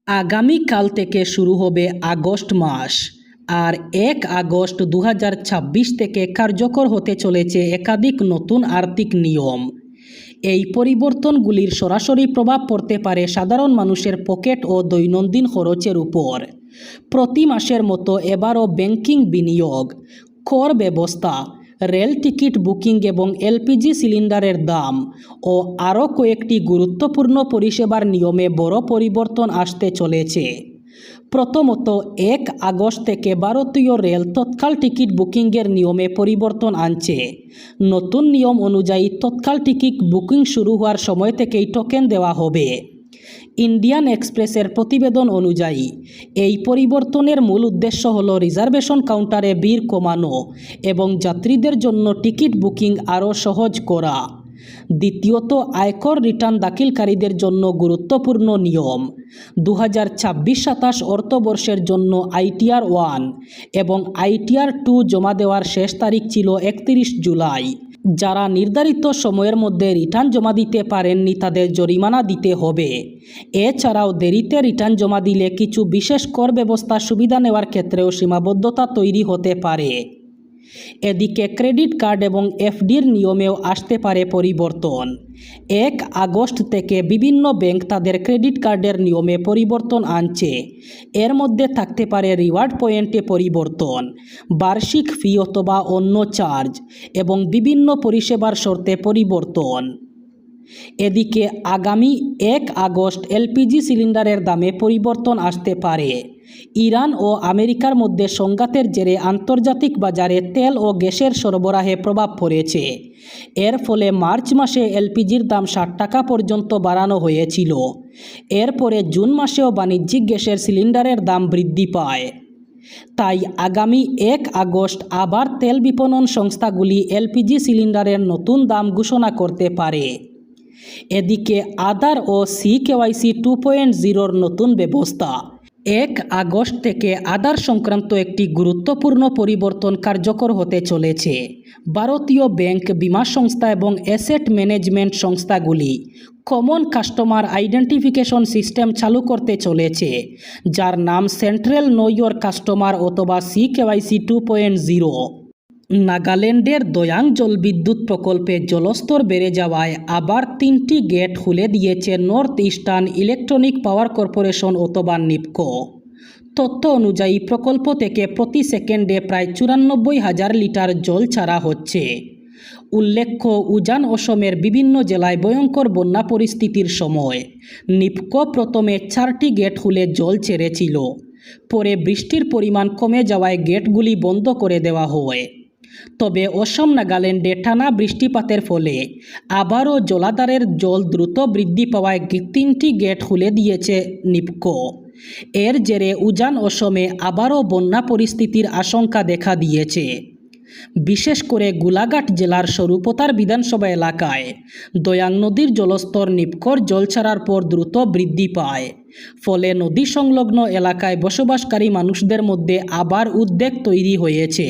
আগামীকাল থেকে শুরু হবে আগস্ট মাস। আর 1 আগস্ট 2026 থেকে কার্যকর হতে চলেছে একাধিক নতুন আর্থিক নিয়ম। এই পরিবর্তনগুলির সরাসরি প্রভাব পড়তে পারে সাধারণ মানুষের পকেট ও দৈনন্দিন খরচের উপর। প্রতি মাসের মতো এবারও ব্যাংকিং, বিনিয়োগ, কর ব্যবস্থা, রেল টিকিট বুকিং এবং এলপিজি সিলিন্ডারের দাম ও আরও কয়েকটি গুরুত্বপূর্ণ পরিষেবার নিয়মে বড় পরিবর্তন আসতে চলেছে। প্রথমত, 1 আগস্ট থেকে ভারতীয় রেল তৎকাল টিকিট বুকিংয়ের নিয়মে পরিবর্তন আনছে। নতুন নিয়ম অনুযায়ী তৎকাল টিকিট বুকিং শুরু হওয়ার সময় থেকেই টোকেন দেওয়া হবে। ইন্ডিয়ান এক্সপ্রেসের প্রতিবেদন অনুযায়ী এই পরিবর্তনের মূল উদ্দেশ্য হল রিজার্ভেশন কাউন্টারে ভিড় কমানো এবং যাত্রীদের জন্য টিকিট বুকিং আরও সহজ করা। দ্বিতীয়ত, আয়কর রিটার্ন দাখিলকারীদের জন্য গুরুত্বপূর্ণ নিয়ম। 2026-27 অর্থবর্ষের জন্য আইটিআর 1 এবং আইটিআর 2 জমা দেওয়ার শেষ তারিখ ছিল 31 জুলাই। যারা নির্ধারিত সময়ের মধ্যে রিটার্ন জমা দিতে পারেননি তাদের জরিমানা দিতে হবে। এছাড়াও দেরিতে রিটার্ন জমা দিলে কিছু বিশেষ কর ব্যবস্থা সুবিধা নেওয়ার ক্ষেত্রেও সীমাবদ্ধতা তৈরি হতে পারে। এদিকে ক্রেডিট কার্ড এবং এফডির নিয়মেও আসতে পারে পরিবর্তন। 1 আগস্ট থেকে বিভিন্ন ব্যাংক তাদের ক্রেডিট কার্ডের নিয়মে পরিবর্তন আনছে। এর মধ্যে থাকতে পারে রিওয়ার্ড পয়েন্টে পরিবর্তন, বার্ষিক ফি অথবা অন্য চার্জ এবং বিভিন্ন পরিষেবার শর্তে পরিবর্তন। এদিকে আগামী 1 আগস্ট এলপিজি সিলিন্ডারের দামে পরিবর্তন আসতে পারে। ইরান ও আমেরিকার মধ্যে সংঘাতের জেরে আন্তর্জাতিক বাজারে তেল ও গ্যাসের সরবরাহে প্রভাব পড়েছে। এর ফলে মার্চ মাসে এলপিজির দাম 60 টাকা পর্যন্ত বাড়ানো হয়েছিল। এরপরে জুন মাসেও বাণিজ্যিক গ্যাসের সিলিন্ডারের দাম বৃদ্ধি পায়। তাই আগামী 1 আগস্ট আবার তেল বিপণন সংস্থাগুলি এলপিজি সিলিন্ডারের নতুন দাম ঘোষণা করতে পারে। এদিকে আধার ও সিকেওয়াইসি 2.0-র নতুন ব্যবস্থা। 1 আগস্ট থেকে আধার সংক্রান্ত একটি গুরুত্বপূর্ণ পরিবর্তন কার্যকর হতে চলেছে। ভারতীয় ব্যাংক, বীমা সংস্থা এবং অ্যাসেট ম্যানেজমেন্ট সংস্থাগুলি কমন কাস্টমার আইডেন্টিফিকেশন সিস্টেম চালু করতে চলেছে, যার নাম সেন্ট্রাল নো ইওর কাস্টমার অথবা সিকেওয়াইসি 2.0। নাগাল্যান্ডের দয়াং জলবিদ্যুৎ প্রকল্পে জলস্তর বেড়ে যাওয়ায় আবার 3টি গেট খুলে দিয়েছে north eastern electric power corporation অথবা নিপকো। তথ্য অনুযায়ী প্রকল্প থেকে প্রতি সেকেন্ডে প্রায় 94,000 লিটার জল ছাড়া হচ্ছে। উল্লেখ্য, উজান অসমের বিভিন্ন জেলায় ভয়ঙ্কর বন্যা পরিস্থিতির সময় নিপকো প্রথমে 4টি গেট খুলে জল ছেড়েছিল। পরে বৃষ্টির পরিমাণ কমে যাওয়ায় গেটগুলি বন্ধ করে দেওয়া হয়। তবে অসম, নাগাল্যান্ডে টানা বৃষ্টিপাতের ফলে আবারও জলাধারের জল দ্রুত বৃদ্ধি পাওয়ায় 3টি গেট খুলে দিয়েছে নিপকো। এর জেরে উজান অসমে আবারও বন্যা পরিস্থিতির আশঙ্কা দেখা দিয়েছে। বিশেষ করে গোলাঘাট জেলার স্বরূপতার বিধানসভা এলাকায় দয়াং নদীর জলস্তর নিপকোর জল ছাড়ার পর দ্রুত বৃদ্ধি পায়। ফলে নদী সংলগ্ন এলাকায় বসবাসকারী মানুষদের মধ্যে আবার উদ্বেগ তৈরি হয়েছে।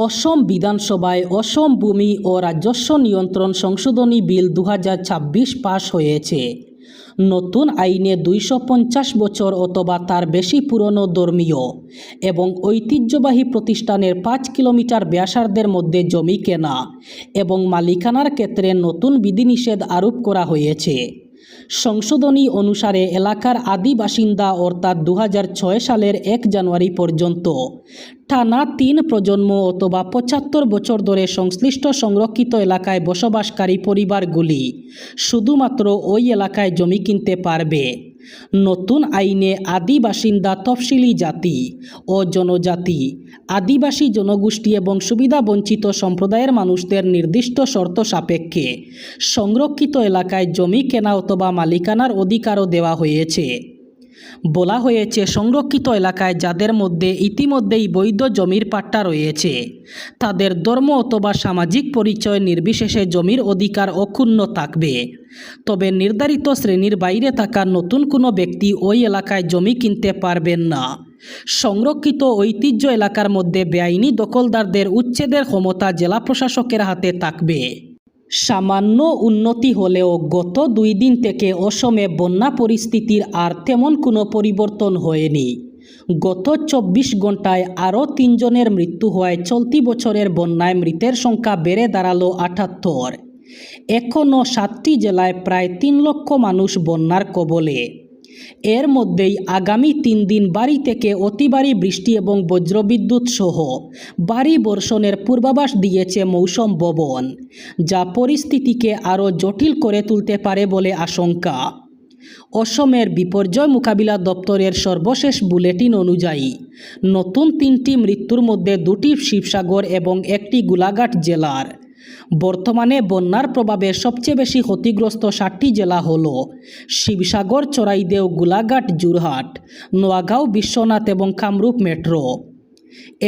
অসম বিধানসভায় অসম ভূমি ও রাজস্ব নিয়ন্ত্রণ সংশোধনী বিল 2026 পাশ হয়েছে। নতুন আইনে 250 বছর অথবা তার বেশি পুরনো ধর্মীয় এবং ঐতিহ্যবাহী প্রতিষ্ঠানের 5 কিলোমিটার ব্যাসার্ধের মধ্যে জমি কেনা এবং মালিকানার ক্ষেত্রে নতুন বিধিনিষেধ আরোপ করা হয়েছে। সংশোধনী অনুসারে এলাকার আদি বাসিন্দা অর্থাৎ 2006 সালের 1 জানুয়ারি পর্যন্ত টানা 3 প্রজন্ম অথবা 75 বছর ধরে সংশ্লিষ্ট সংরক্ষিত এলাকায় বসবাসকারী পরিবারগুলি শুধুমাত্র ওই এলাকায় জমি কিনতে পারবে। নতুন আইনে আদি বাসিন্দা, তফসিলি জাতি ও জনজাতি, আদিবাসী জনগোষ্ঠী এবং সুবিধাবঞ্চিত সম্প্রদায়ের মানুষদের নির্দিষ্ট শর্ত সাপেক্ষে সংরক্ষিত এলাকায় জমি কেনা অথবা মালিকানার অধিকারও দেওয়া হয়েছে। বলা হয়েছে, সংরক্ষিত এলাকায় যাদের মধ্যে ইতিমধ্যেই বৈধ জমির পাট্টা রয়েছে তাদের ধর্ম অথবা সামাজিক পরিচয় নির্বিশেষে জমির অধিকার অক্ষুণ্ণ থাকবে। তবে নির্ধারিত শ্রেণীর বাইরে থাকা নতুন কোনো ব্যক্তি ওই এলাকায় জমি কিনতে পারবেন না। সংরক্ষিত ঐতিহ্য এলাকার মধ্যে বেআইনি দখলদারদের উচ্ছেদের ক্ষমতা জেলা প্রশাসকের হাতে থাকবে। সামান্য উন্নতি হলেও গত 2 দিন থেকে অসমে বন্যা পরিস্থিতির আর তেমন কোনো পরিবর্তন হয়নি। গত 24 ঘন্টায় আরও 3 জনের মৃত্যু হওয়ায় চলতি বছরের বন্যায় মৃতের সংখ্যা বেড়ে দাঁড়ালো 78। এখনও 7টি জেলায় প্রায় 3 লক্ষ মানুষ বন্যার কবলে। এর মধ্যেই আগামী 3 দিন ভারী থেকে অতি ভারী বৃষ্টি এবং বজ্রবিদ্যুৎ সহ ভারী বর্ষণের পূর্বাভাস দিয়েছে মৌসুম ভবন, যা পরিস্থিতিকে আরও জটিল করে তুলতে পারে বলে আশঙ্কা। অসমের বিপর্যয় মোকাবিলা দপ্তরের সর্বশেষ বুলেটিন অনুযায়ী নতুন 3টি মৃত্যুর মধ্যে 2টি শিবসাগর এবং 1টি গোলাঘাট জেলার। বর্তমানে বন্যার প্রভাবে সবচেয়ে বেশি ক্ষতিগ্রস্ত 7টি জেলা হল শিবসাগর, চড়াইদেও, গোলাঘাট, যোরহাট, নোয়াগাঁও, বিশ্বনাথ এবং কামরূপ মেট্রো।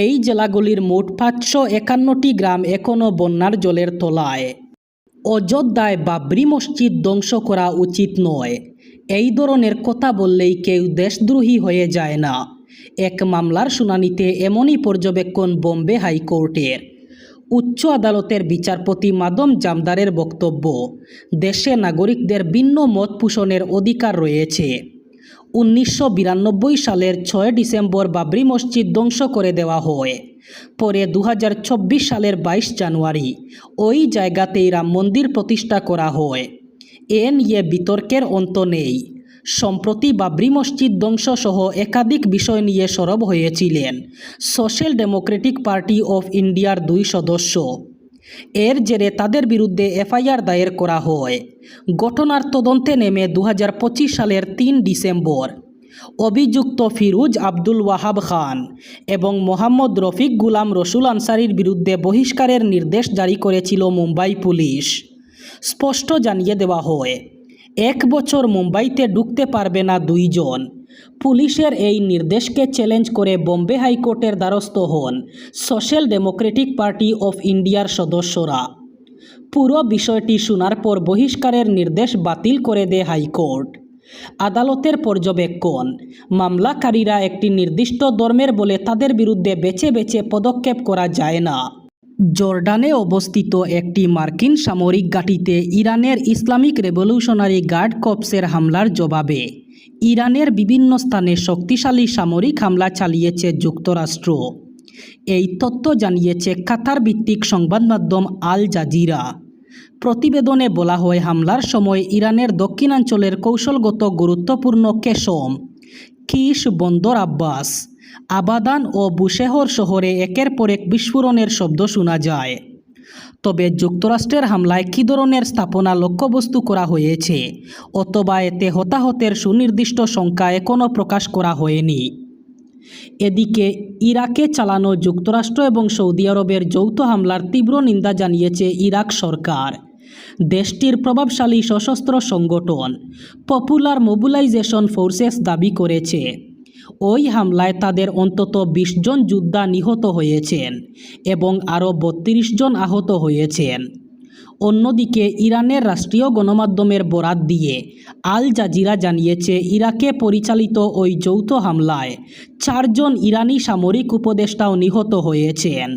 এই জেলাগুলির মোট 551টি গ্রাম এখনও বন্যার জলের তলায়। অযোধ্যায় বাবরি মসজিদ ধ্বংস করা উচিত নয়, এই ধরনের কথা বললেই কেউ দেশদ্রোহী হয়ে যায় না। এক মামলার শুনানিতে এমনই পর্যবেক্ষণ বোম্বে হাইকোর্টের। উচ্চ আদালতের বিচারপতি মাদম জামদারের বক্তব্য, দেশে নাগরিকদের ভিন্ন মত পোষণের অধিকার রয়েছে। 1992 সালের 6 ডিসেম্বর বাবরি মসজিদ ধ্বংস করে দেওয়া হয়। পরে 2024 সালের 22 জানুয়ারি ওই জায়গাতেই রাম মন্দির প্রতিষ্ঠা করা হয়। এ নিয়ে বিতর্কের অন্ত নেই। সম্প্রতি বাবরি মসজিদ ধ্বংস সহ একাধিক বিষয় নিয়ে সরব হয়েছিলেন সোশ্যাল ডেমোক্রেটিক পার্টি অফ ইন্ডিয়ার 2 সদস্য। এর জেরে তাদের বিরুদ্ধে এফআইআর দায়ের করা হয়। ঘটনার তদন্তে নেমে 2025 সালের 3 ডিসেম্বর অভিযুক্ত ফিরোজ আব্দুল ওয়াহাব খান এবং মোহাম্মদ রফিক গুলাম রসুল আনসারির বিরুদ্ধে বহিষ্কারের নির্দেশ জারি করেছিল মুম্বাই পুলিশ। স্পষ্ট জানিয়ে দেওয়া হয়, 1 বছর মুম্বাইতে ঢুকতে পারবে না 2 জন। পুলিশের এই নির্দেশকে চ্যালেঞ্জ করে বোম্বে হাইকোর্টের দ্বারস্থ হন সোশ্যাল ডেমোক্রেটিক পার্টি অফ ইন্ডিয়ার সদস্যরা। পুরো বিষয়টি শোনার পর বহিষ্কারের নির্দেশ বাতিল করে দেয় হাইকোর্ট। আদালতের পর্যবেক্ষণ, মামলাকারীরা একটি নির্দিষ্ট ধর্মের বলে তাদের বিরুদ্ধে বেছে বেছে পদক্ষেপ করা যায় না। জর্ডানে অবস্থিত একটি মার্কিন সামরিক ঘাঁটিতে ইরানের ইসলামিক রেভলিউশনারি গার্ড কর্পসের হামলার জবাবে ইরানের বিভিন্ন স্থানে শক্তিশালী সামরিক হামলা চালিয়েছে যুক্তরাষ্ট্র। এই তথ্য জানিয়েছে কাতার ভিত্তিক সংবাদ মাধ্যম আল জাজিরা। প্রতিবেদনে বলা হয়, হামলার সময় ইরানের দক্ষিণাঞ্চলের কৌশলগত গুরুত্বপূর্ণ কেশম, কিশ, বন্দর আব্বাস, আবাদান ও বুশেহর শহরে একের পর এক বিস্ফোরণের শব্দ শোনা যায়। তবে যুক্তরাষ্ট্রের হামলায় কী ধরনের স্থাপনা লক্ষ্যবস্তু করা হয়েছে অথবা এতে হতাহতের সুনির্দিষ্ট সংখ্যা এখনও প্রকাশ করা হয়নি। এদিকে ইরাকে চালানো যুক্তরাষ্ট্র এবং সৌদি আরবের যৌথ হামলার তীব্র নিন্দা জানিয়েছে ইরাক সরকার। দেশটির প্রভাবশালী সশস্ত্র সংগঠন পপুলার মোবিলাইজেশন ফোর্সেস দাবি করেছে ওই হামলায় তাদের অন্তত 20 জন যোদ্ধা নিহত হয়েছেন এবং আরও 32 জন আহত হয়েছেন। অন্যদিকে ইরানের রাষ্ট্রীয় গণমাধ্যমের বরাত দিয়ে আল জাজিরা জানিয়েছে, ইরাকে পরিচালিত ওই যৌথ হামলায় 4 জন ইরানি সামরিক উপদেষ্টাও নিহত হয়েছেন।